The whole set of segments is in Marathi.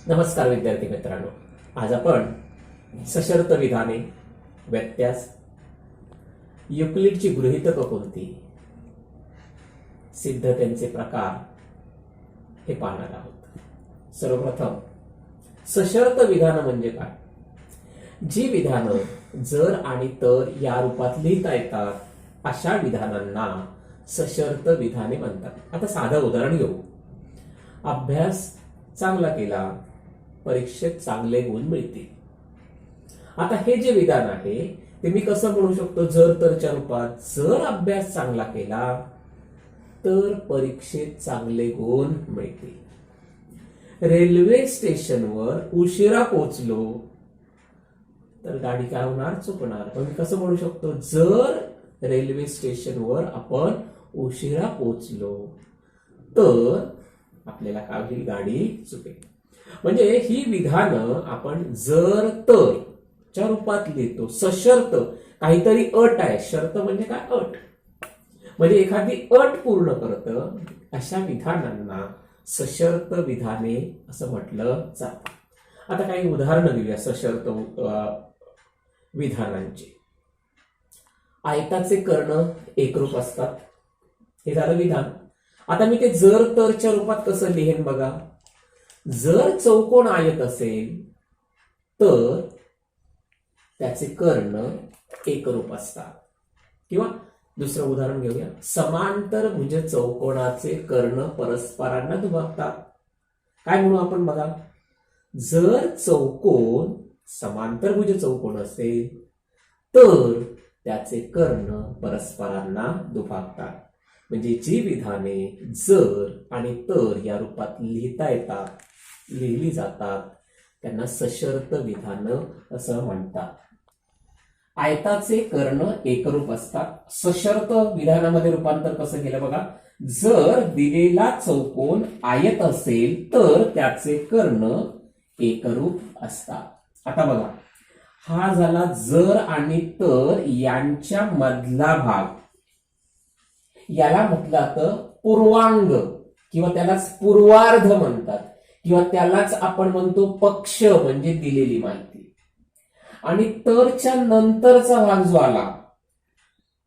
नमस्कार विद्यार्थी मित्रांनो, आज आपण सशर्त विधाने, व्यत्यास, युक्लिडची गृहीतकं कोणती, सिद्धतेचे प्रकार हे पाहणार आहोत. सर्वप्रथम सशर्त विधान म्हणजे काय? जी विधानं जर आणि तर या रूपात लिहिता येतात अशा विधानांना सशर्त विधाने म्हणतात. आता साधं उदाहरण घेऊ. अभ्यास चांगला केला, परीक्षेत चांगले गुण मिळतील. आता हे जे विधान आहे ते मी कसं म्हणू शकतो? जर तरच्या रूपात. जर अभ्यास चांगला केला तर परीक्षेत चांगले गुण मिळतील. रेल्वे स्टेशनवर उशिरा पोहोचलो तर गाडी काय होणार? चुकणार. पण मी कसं म्हणू शकतो? जर रेल्वे स्टेशनवर आपण उशिरा पोहोचलो तर आपल्याला काय होईल? गाडी चुकेल. म्हणजे ही विधानं आपण जर तर च्या रूपात लिहितो. सशर्त काहीतरी अट आहे. शर्त म्हणजे काय? अट. म्हणजे एखादी अट पूर्ण करतं अशा विधानांना सशर्त विधाने असं म्हटलं जातं. आता काही उदाहरणं देऊया सशर्त विधानांची. आयताचे कर्ण एकरूप असतात, हे झालं विधान. आता मी ते जर तरच्या रूपात कसं लिहेन बघा. जर चौकोन आयत असेल तर त्याचे कर्ण एकरूप असतात. किंवा दुसरं उदाहरण घेऊया. समांतर भुज चौकोनाचे कर्ण परस्परांना दुभागतात. काय म्हणू आपण बघा. जर चौकोन समांतर भुज चौकोन असेल तर त्याचे कर्ण परस्परांना दुभागतात. म्हणजे जी विधाने जर आणि तर या रूपात लिहिता येतात, लिहिली जातात, त्यांना सशर्त विधानं असं म्हणतात. आयताचे कर्ण एकरूप असतात. सशर्त विधानामध्ये रूपांतर कसं केलं बघा. जर दिलेला चौकोन आयत असेल तर त्याचे कर्ण एकरूप असतात. आता बघा, हा झाला जर आणि तर यांच्या मधला भाग. याला म्हटलं तर पूर्वांग किंवा त्यालाच पूर्वार्ध म्हणतात, किंवा त्यालाच आपण म्हणतो पक्ष, म्हणजे दिलेली माहिती. आणि तरच्या नंतरचा भाग जो आला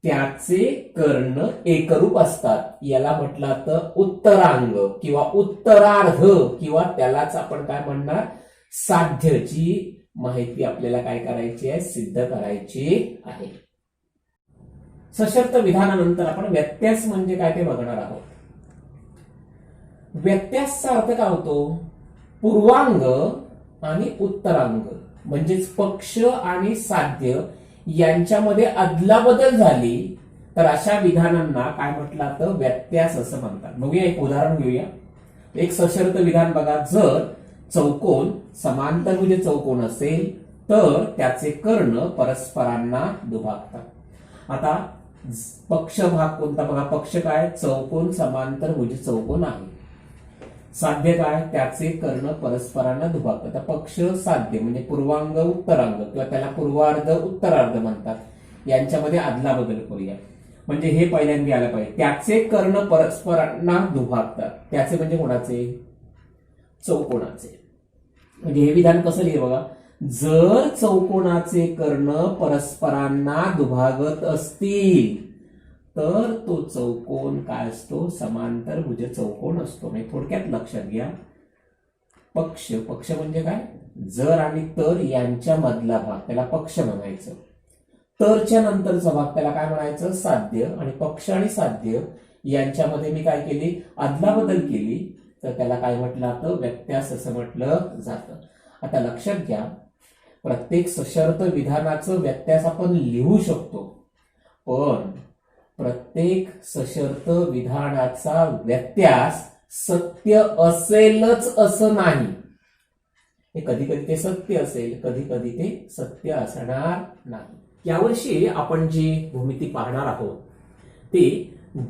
त्याचे कर्ण एकरूप असतात. याला म्हटलं तर उत्तरांग किंवा उत्तरार्ध, किंवा त्यालाच आपण काय म्हणणार? साध्यची माहिती आपल्याला काय करायची आहे? सिद्ध करायची आहे. सशर्त विधानानंतर आपण व्यत्यास म्हणजे काय ते बघणार आहोत. व्यत्यासचा अर्थ काय होतो? पूर्वांग आणि उत्तरांग, म्हणजेच पक्ष आणि साध्य यांच्यामध्ये अदलाबदल झाली तर अशा विधानांना काय म्हटलं तर व्यत्यास असं म्हणतात. बघूया एक उदाहरण घेऊया. एक सशर्त विधान बघा. जर चौकोन समांतरभुज चौकोन असेल तर त्याचे कर्ण परस्परांना दुभागतात. आता पक्ष भाग कोणता बघा. पक्ष काय? चौकोन समांतरभुज चौकोन आहे. साध्य काय? त्याचे कर्ण परस्परांना दुभागतात. आता पक्ष साध्य म्हणजे पूर्वांग उत्तरांग, किंवा त्याला पूर्वार्ध उत्तरार्ध म्हणतात. यांच्यामध्ये अदला बदल करूया. म्हणजे हे पहिल्यांदा आलं पाहिजे. त्याचे कर्ण परस्परांना दुभागतात. त्याचे म्हणजे कोणाचे? चौकोनाचे. म्हणजे हे विधान कसं लिहिलं बघा. जर चौकोनाचे कर्ण परस्परांना दुभागत असतील तर तो चौकोन काय असतो? समांतर भुज चौकोन असतो. म्हणजे थोडक्यात लक्षात घ्या. पक्ष, पक्ष म्हणजे काय? जर आणि तर यांच्या मधला भाग, त्याला पक्ष म्हणायचं. तरच्या नंतरचा भाग त्याला काय म्हणायचं? साध्य. आणि पक्ष आणि साध्य यांच्यामध्ये मी काय केली? अदलाबदल केली तर त्याला काय म्हटलं जातं? व्यत्यास असं म्हटलं जातं. आता लक्षात घ्या, प्रत्येक सशर्त विधानाचं व्यत्यास आपण लिहू शकतो, पण प्रत्येक सशर्त विधानाचा व्यत्यास सत्य असेलच असं नाही. हे कधी कधी ते सत्य असेल, कधी कधी ते सत्य असणार नाही. यावर्षी आपण जी भूमिती पाहणार आहोत ती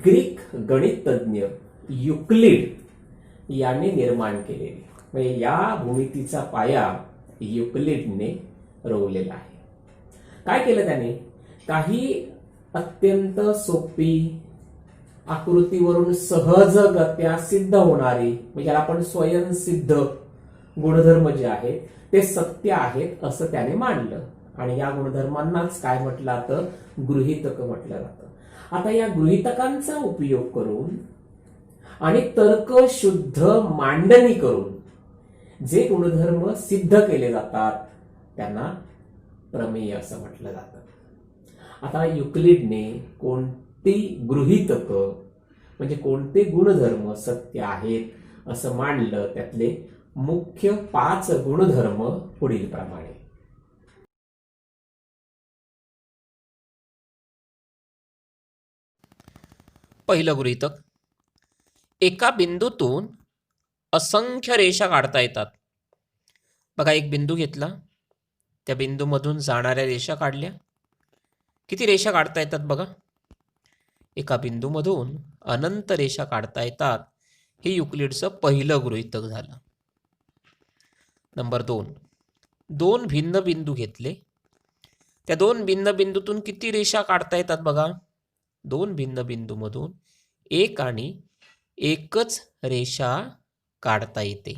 ग्रीक गणितज्ञ युक्लिड याने निर्माण केलेली. म्हणजे या भूमितीचा पाया युक्लिडने रोवलेला आहे. काय केलं त्याने? काही अत्यंत सोपी आकृतीवरून सहजगत्या सिद्ध होणारी, म्हणजे आपण स्वयंसिद्ध गुणधर्म जे आहेत ते सत्य आहेत असं त्याने मांडलं आणि या गुणधर्मांनाच काय म्हटलं जातं, गृहीतक म्हटलं जातं. आता या गृहीतकांचा उपयोग करून आणि तर्कशुद्ध मांडणी करून जे गुणधर्म सिद्ध केले जातात त्यांना प्रमेय असं म्हटलं जातं. आता युक्लिडने कोणती गृहीतक म्हणजे कोणते गुणधर्म सत्य आहेत असं मांडलं, त्यातले मुख्य 5 गुणधर्म पुढील प्रमाणे. पहिलं गृहीतक, एका बिंदूतून असंख्य रेषा काढता येतात. बघा, एक बिंदू घेतला, त्या बिंदूमधून जाणाऱ्या रेषा काढल्या. किती रेषा काढता येतात बघा, एका बिंदूमधून अनंत रेषा काढता येतात. हे युक्लिडचं पहिलं गृहीतक झालं. नंबर 2, 2 भिन्न बिंदू घेतले, त्या 2 भिन्न बिंदूतून किती रेषा काढता येतात बघा, 2 भिन्न बिंदूमधून एक आणि एकच रेषा काढता येते.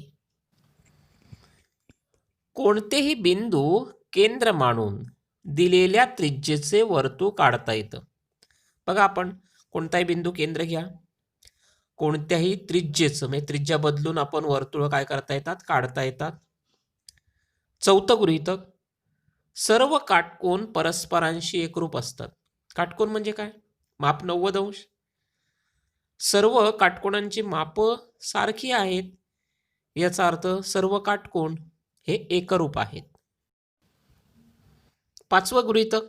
कोणतेही बिंदू केंद्र मानून दिलेल्या त्रिज्येचे वर्तुळ काढता येतं. बघा, आपण कोणताही बिंदू केंद्र घ्या, कोणत्याही त्रिज्येचं म्हणजे त्रिज्या बदलून आपण वर्तुळ काय करता येतात, काढता येतात. चौथं गृहीतक, सर्व काटकोन परस्परांशी एकरूप असतात. काटकोन म्हणजे काय, माप 90 अंश. सर्व काटकोनांची माप सारखी आहेत, याचा अर्थ सर्व काटकोन हे एकरूप आहेत. पाचवं गृहीतक,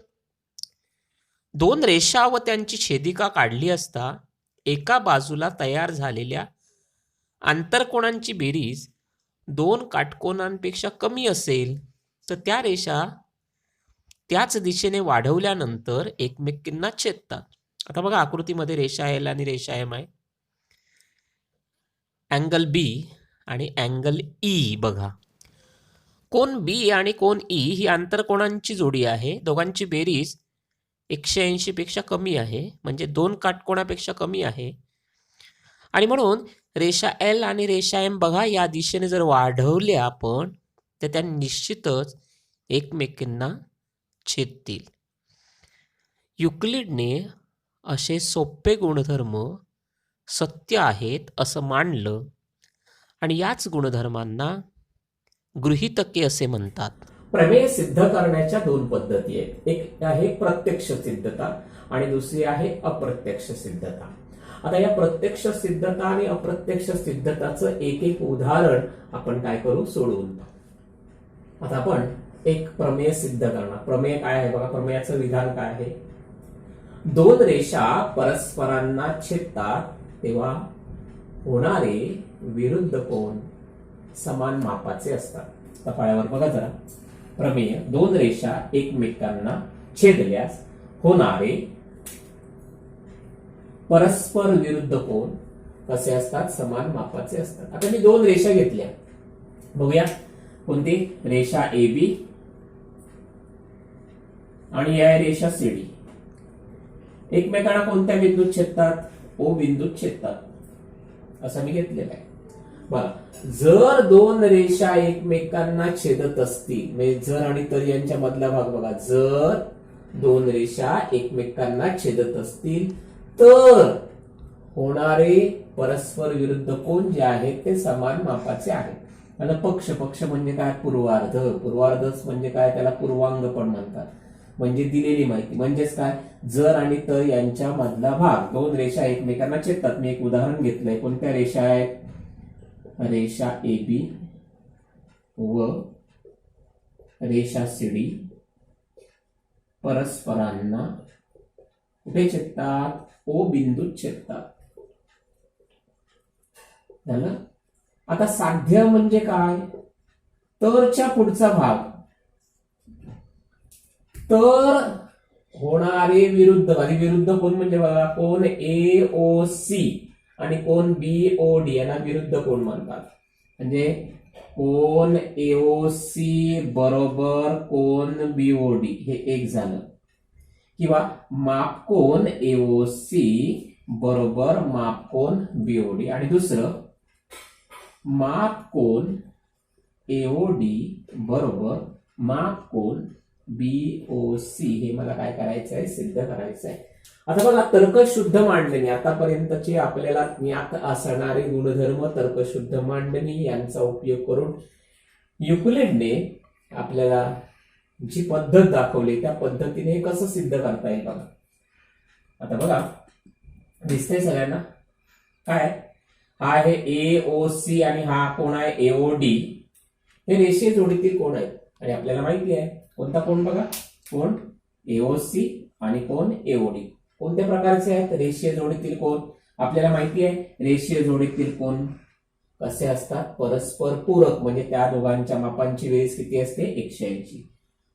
2 रेषा व त्यांची छेदिका काढली असता एका बाजूला तयार झालेल्या आंतरकोनांची बेरीज 2 काटकोनांपेक्षा कमी असेल तर त्या रेषा त्याच दिशेने वाढवल्यानंतर एकमेकींना छेदतात. आता बघा, आकृतीमध्ये रेषा एल आणि रेषा एम आहे. अँगल बी आणि अँगल ई बघा, कोन बी आणि कोन ई ही आंतरकोनांची जोडी आहे. दोघांची बेरीज 180 पेक्षा कमी आहे, म्हणजे 2 काटकोनापेक्षा कमी आहे. आणि म्हणून रेषा एल आणि रेषा एम बघा, या दिशेने जर वाढवल्या आपण तर त्या निश्चितच एकमेकींना छेदतील. युक्लिडने असे सोपे गुणधर्म सत्य आहेत असं मानलं आणि याच गुणधर्मांना गृहीतके असे म्हणतात. प्रमेय सिद्ध करण्याच्या 2 पद्धती आहेत. एक आहे प्रत्यक्ष सिद्धता आणि दुसरी आहे अप्रत्यक्ष सिद्धता. आता या प्रत्यक्ष सिद्धता आणि अप्रत्यक्ष सिद्धताचं एक एक उदाहरण आपण काय करू, सोडवून. आता आपण एक प्रमेय सिद्ध करणार. प्रमेय काय आहे बघा, प्रमेयाचं विधान काय आहे, 2 रेषा परस्परांना छेदतात तेव्हा होणारे विरुद्ध कोन समान मापाचे असतात. तळावर बघा जरा, प्रमेय 2 रेषा एकमेकांना छेदल्यास होणारे परस्पर विरुद्ध कोन कसे असतात, समान मापाचे असतात. आता मी 2 रेषा घेतल्या, बघूया कोणती, रेषा ए बी आणि या रेषा सी डी. एकमेकांना कोणत्या बिंदूत छेदतात, ओ बिंदूत छेदतात, असं मी घेतलेलं आहे. बघा, जर 2 रेषा एकमेकांना छेदत असतील, म्हणजे जर आणि तर यांच्या मधला भाग बघा, जर 2 रेषा एकमेकांना छेदत असतील तर होणारे परस्पर विरुद्ध कोन जे आहेत ते समान मापाचे आहेत. आता पक्ष, पक्ष म्हणजे काय, पूर्वार्ध, पूर्वार्धच म्हणजे काय, त्याला पूर्वांग पण म्हणतात. म्हणजे दिलेली माहिती, म्हणजेच काय, जर आणि तर यांच्या मधला भाग, 2 रेषा एकमेकांना छेदतात. मी एक उदाहरण घेतलंय, कोणत्या रेषा आहेत, रेषा ए बी व रेषा सी डी परस्परांना कुठे छेदतात, ओ बिंदूत छेदतात. झालं. आता साध्य म्हणजे काय, तरच्या पुढचा भाग, तर होणारे विरुद्ध, आणि विरुद्ध कोण म्हणजे बघा, कोन ए ओ सी आणि कोन बी ओ डी यांना विरुद्ध कोन म्हणतात. म्हणजे कोन एओ सी बरोबर कोन बीओडी हे एक झालं, किंवा मापकोन एओ सी बरोबर मापकोन बीओडी. आणि दुसरं मापकोन एओडी बरोबर माप कोन बीओसी हे मला काय करायचं आहे, सिद्ध करायचं आहे. आता बघा तर्कशुद्ध मांडणी आतापर्यंतची आपल्याला ज्ञात असणारे गुणधर्म तर्कशुद्ध मांडणी यांचा उपयोग करून युक्लिडने आपल्याला जी पद्धत दाखवली त्या पद्धतीने हे कसं सिद्ध करता येईल बघा. आता बघा दिसतंय सगळ्यांना काय, हा आहे एओसी आणि हा कोण आहे एओडी. हे रेषीय जोडीतील कोण आहेत आणि आपल्याला माहिती आहे कोणता कोण बघा, कोण एओसी आणि कोण एओडी कोणत्या प्रकारचे आहेत, रेषीय जोडीतील कोण. आपल्याला माहिती आहे रेषीय जोडीतील कोण कसे असतात, परस्पर पूरक, म्हणजे त्या दोघांच्या मापांची बेरीज किती असते 180.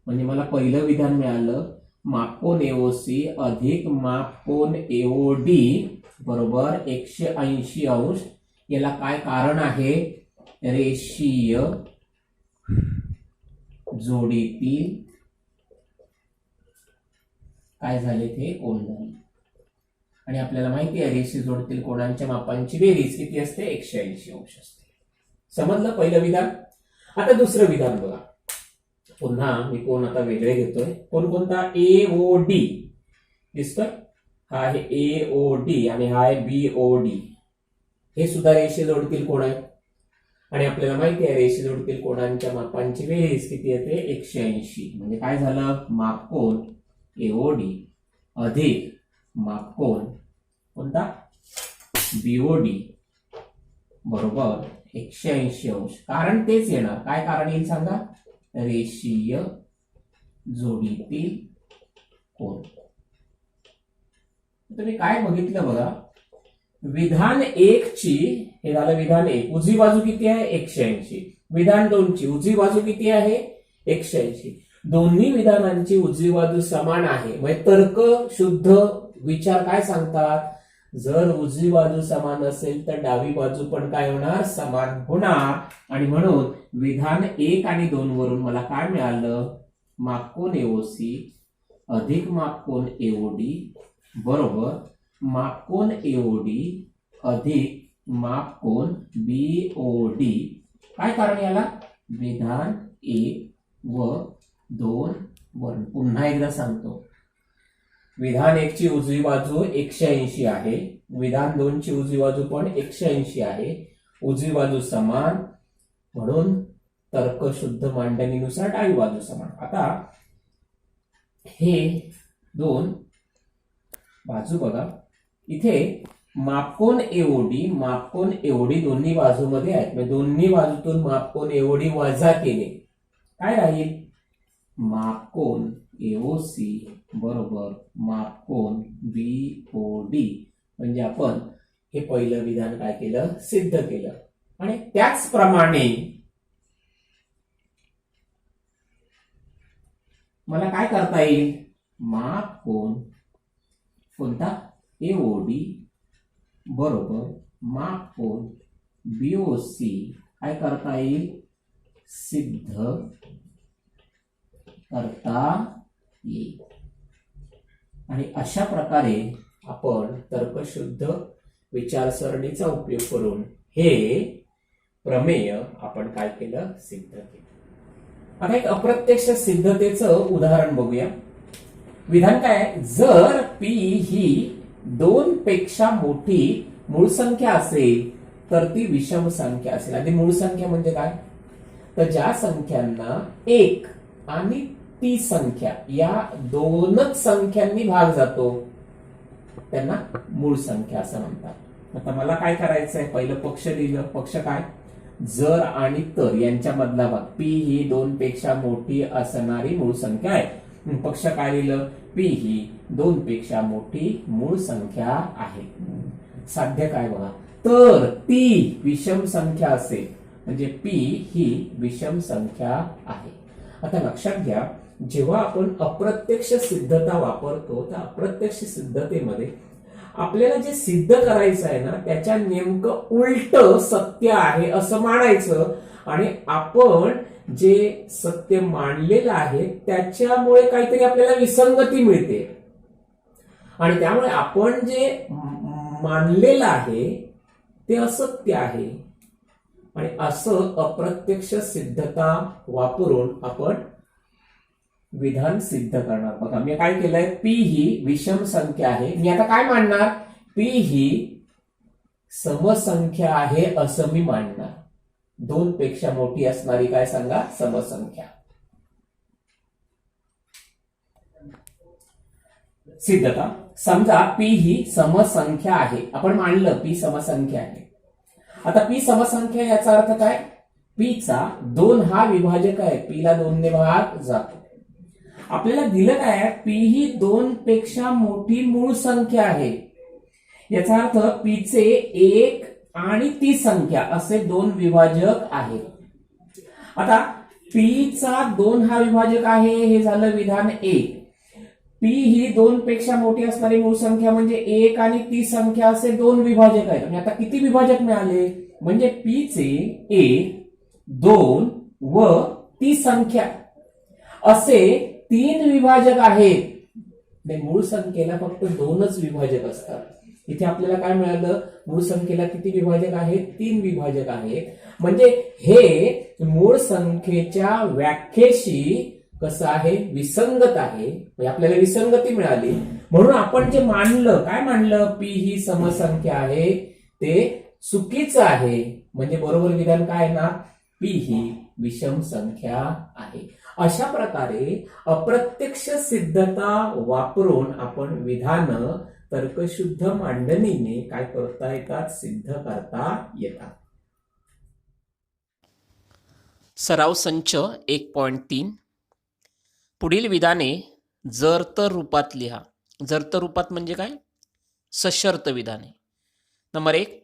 म्हणजे मला पहिलं विधान मिळालं मापकोन एओसी अधिक मापकोन एओडी बरोबर 180 अंश. याला काय कारण आहे, रेषीय जोडीतील काय झाले ते कोण झाले. आणि आपल्याला माहिती आहे रेषीय जोडीतील कोणांच्या मापांची बेरीज किती असते 180 अंश असते. समजलं पहिलं विधान. आता दुसरं विधान बघा, पुन्हा मी कोण आता वेगळे घेतोय, कोणता एओडी दिसतोय, हा आहे एओडी आणि हा आहे बीओडी. हे सुद्धा रेषीय जोडीतील कोण आहे आणि आपल्याला माहिती आहे रेषीय जोडीतील कोणांच्या मापांची बेरीज किती येते 180. म्हणजे काय झालं, मापकोन एओडी अधिक मापकोन कोणता बीओडी बरोबर 180 अंश. कारण तेच येणार, काय कारण येईल सांगा, रेषीय जोडीतील कोण. तुम्ही काय बघितलं बघा, विधान 1 ची हे झालं विधान 1 उजवी बाजू किती आहे 180, विधान 2 ची उजवी बाजू किती आहे 180. दोन्ही विधानांची उजवी बाजू समान आहे. म्हणजे तर्क शुद्ध विचार काय सांगतात, जर उजवी बाजू समान असेल तर डावी बाजू पण काय होणार, समान होणार. आणि म्हणून विधान 1 आणि 2 वरून मला काय मिळालं, मापकोन एओसी अधिक मापकोन एओडी बरोबर मापकोन एओडी अधिक मापकोन बीओडी. काय कारण याला, विधान 1 व 2 वरून. पुन्हा एकदा सांगतो, विधान 1 ची उजवी बाजू 180 आहे, विधान 2 ची उजवी बाजू पण 180 आहे, उजवी बाजू समान, म्हणून तर्कशुद्ध मांडणीनुसार डावी बाजू समान. आता हे दोन बाजू बघा, इथे मापकोन एओडी दोन्ही बाजूमध्ये आहेत. म्हणजे दोन्ही बाजूतून मापकोन एओडी वजा केले काय राहील, मापकोन एओसी बरोबर मापकोन बीओडी. म्हणजे आपण हे पहिलं विधान काय केलं, सिद्ध केलं. आणि त्याचप्रमाणे मला काय करता येईल, मापकोन कोणता एओडी बरोबर मापकोन बीओसी काय करता येईल, सिद्ध करता येईल. आणि अशा प्रकारे आपण तर्कशुद्ध विचारसरणीचा उपयोग करून हे प्रमेय आपण काय केलं, सिद्ध केलं. आता एक अप्रत्यक्ष सिद्धतेचं उदाहरण बघूया. विधान काय आहे, जर पी ही 2 पेक्षा मोठी मूळ संख्या असेल तर ती विषम संख्या असेल. आधी मूळ संख्या म्हणजे काय, तर ज्या संख्यांना 1 आणि ती संख्या या दोनच संख्यांनी भाग जातो त्यांना मूळ संख्या असं म्हणतात. आता मला काय करायचंय, पहिलं पक्ष लिहिलं, पक्ष काय, जर आणि तर यांच्या मधला भाग. पी ही 2 पेक्षा मोठी असणारी मूळ संख्या आहे. पक्ष काय लिहिलं, पी ही 2 पेक्षा मोठी मूळ संख्या आहे. साध्य काय बघा, तर ती विषम संख्या असेल म्हणजे पी ही विषम संख्या आहे. आता लक्षात घ्या, जेव्हा आपण अप्रत्यक्ष सिद्धता वापरतो त्या अप्रत्यक्ष सिद्धतेमध्ये आपल्याला जे सिद्ध करायचं आहे ना त्याच्या नेमकं उलट सत्य आहे असं मानायचं. आणि आपण जे सत्य मानलेलं आहे त्याच्यामुळे काहीतरी आपल्याला विसंगती मिळते. आणि त्यामुळे आपण जे मानलेलं आहे ते असत्य आहे आणि असं अप्रत्यक्ष सिद्धता वापरून आपण विधान सिद्ध करणार. बघा मी काय केलंय, पी ही विषम संख्या आहे. मी आता काय मांडणार, पी ही समसंख्या आहे असं मी मांडणार. 2 पेक्षा मोठी असणारी काय सांगा, समसंख्या. सिद्धता, समजा पी ही समसंख्या आहे. आपण मांडलं पी समसंख्या आहे. आता पी समसंख्या याचा अर्थ काय, पी चा 2 हा विभाजक आहे. पी ला 2 ने भाग जातो. आपल्याला दिलं काय, पी ही 2 पेक्षा मोठी मूळ संख्या आहे. याचा अर्थ पी चे 1 आणि ती संख्या असे 2 विभाजक आहेत. आता पी चा 2 हा विभाजक आहे, हे झालं विधान 1. पी ही 2 पेक्षा मोठी असणारी मूळ संख्या म्हणजे 1 आणि ती संख्या असे 2 विभाजक आहेत. आणि आता किती विभाजक मिळाले, म्हणजे पी चे 1, 2 व ती संख्या असे 3 विभाजक आहेत. मूळ संख्येला फक्त 2च विभाजक असतात. इथे आपल्याला काय मिळालं, मूळ संख्येला किती विभाजक आहेत, 3 विभाजक आहेत. म्हणजे हे मूळ संख्येच्या व्याख्येशी कसं आहे, विसंगत आहे. म्हणजे आपल्याला विसंगती मिळाली. म्हणून आपण जे मानलं, काय मानलं, पी ही समसंख्या आहे, ते चुकीचं आहे. म्हणजे बरोबर विधान काय ना, पी ही विषम संख्या आहे. अशा प्रकारे अप्रत्यक्ष सिद्धता वापरून आपण विधान तर्कशुद्ध मांडणीने काय करता येतात, सिद्ध करता येतात. सराव संच 1.3. पुढील विधाने जर तर रूपात लिहा. जर तर रूपात म्हणजे काय, सशर्त विधाने. नंबर 1,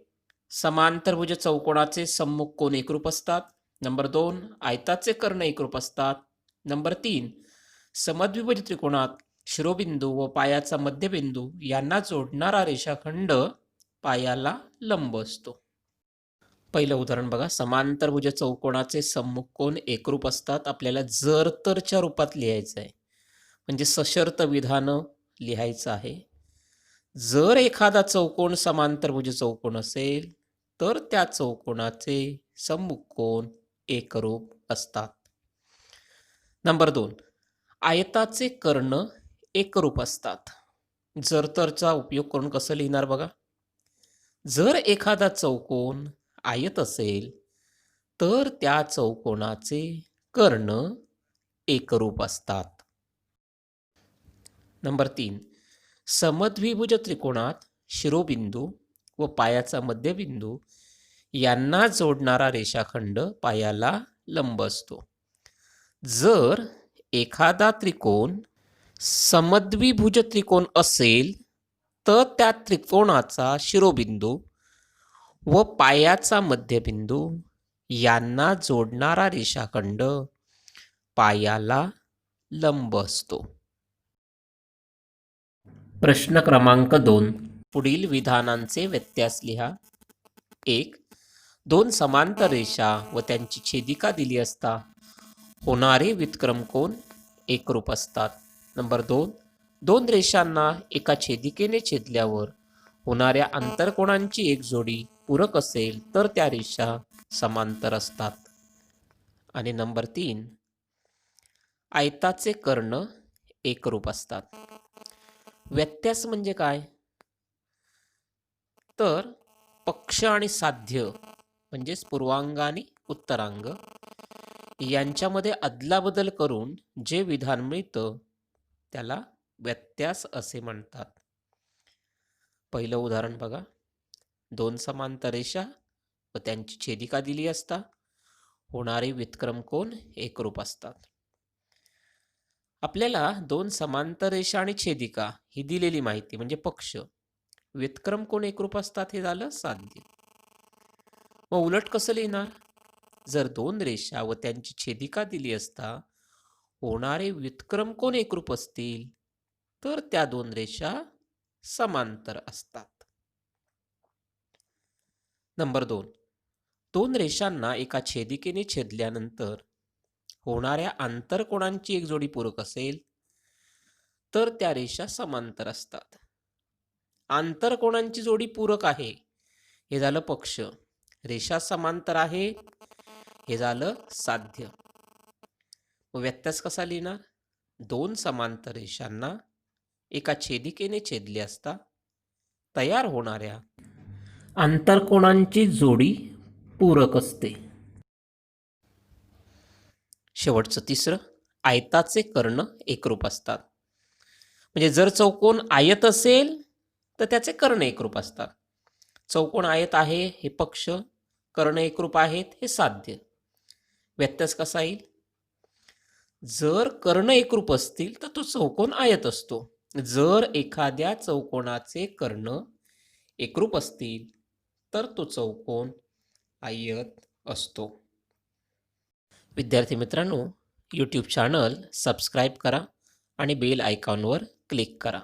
समांतरभुज चौकोनाचे सम्मुख कोन एकरूप असतात. नंबर 2, आयताचे कर्ण एकरूप असतात. नंबर 3, समद्विभुज त्रिकोणात शिरोबिंदू व पायाचा मध्यबिंदू यांना जोडणारा रेषाखंड पायाला लंब असतो. पहिलं उदाहरण बघा, समांतरभुज चौकोनाचे सम्मुख कोन एकरूप असतात. आपल्याला जर तरच्या रूपात लिहायचं आहे, म्हणजे सशर्त विधान लिहायचं आहे. जर एखादा चौकोन समांतरभुज चौकोन असेल तर त्या चौकोनाचे सम्मुख कोन एकरूप असतात. नंबर 2, आयताचे कर्ण एकरूप असतात. जर तरचा उपयोग करून कसं लिहिणार बघा, जर एखादा चौकोन आयत असेल तर त्या चौकोनाचे कर्ण एकरूप असतात. नंबर 3, समद्विभुज त्रिकोणात शिरोबिंदू व पायाचा मध्यबिंदू यांना जोडणारा रेषाखंड पायाला लंब असतो. जर एखादा त्रिकोण समद्विभुज त्रिकोण असेल तर त्या त्रिकोणाचा शिरोबिंदू व पायाचा मध्यबिंदू यांना जोडणारा रेषाखंड पायाला लंब असतो. प्रश्न क्रमांक 2. पुढील विधानांचे व्यत्यास लिहा. 1, 2 समांतर रेषा व त्यांची छेदिका दिली असता होणारे व्युत्क्रम कोन एकरूप असतात. नंबर 2, 2 रेषांना एका छेदिकेने छेदल्यावर होणाऱ्या आंतरकोनांची एक जोडी पूरक असेल तर त्या रेषा समांतर असतात. आणि नंबर 3, आयताचे कर्ण एकरूप असतात. व्यत्यास म्हणजे काय, तर पक्ष आणि साध्य म्हणजेच पूर्वांग आणि उत्तरांग यांच्यामध्ये अदलाबदल करून जे विधान मिळतं त्याला व्यत्यास असे म्हणतात. पहिलं उदाहरण बघा, 2 समांतर रेषा व त्यांची छेदिका दिली असता होणारे व्युत्क्रम कोन एकरूप असतात. आपल्याला 2 समांतर रेषा आणि छेदिका ही दिलेली माहिती म्हणजे पक्ष, व्युत्क्रम कोन एकरूप असतात हे झालं साध्य. मग उलट कसं लिहिणार, जर 2 रेषा व त्यांची छेदिका दिली असता होणारे व्युत्क्रम कोन एकरूप असतील तर त्या 2 रेषा समांतर असतात. नंबर 2, 2 रेषांना एका छेदिकेने छेदल्यानंतर होणाऱ्या आंतरकोनांची एक जोडी पूरक असेल तर त्या रेषा समांतर असतात. आंतरकोनांची जोडी पूरक आहे हे झालं पक्ष, रेषा समांतर आहे, हे झालं साध्य. मग व्यत्यास कसा लिहिणार? दोन समांतर रेषांना एका छेदिकेने छेदले असता तयार होणाऱ्या आंतरकोनांची जोडी पूरक असते. शेवटचं तिसरं, आयताचे कर्ण एकरूप असतात. म्हणजे जर चौकोन आयत असेल तर त्याचे कर्ण एकरूप असतात. चौकोन आयत आहे हे पक्ष, कर्ण एकरूप आहेत हे साध्य. व्यत्यास कसा येईल? जर कर्ण एकरूप असतील तर तो चौकोन आयत असतो. जर एखाद्या चौकोनाचे कर्ण एकरूप असतील तर तो चौकोन आयत असतो. विद्यार्थी मित्रांनो, यूट्यूब चॅनल सबस्क्राईब करा आणि बेल आयकॉनवर क्लिक करा.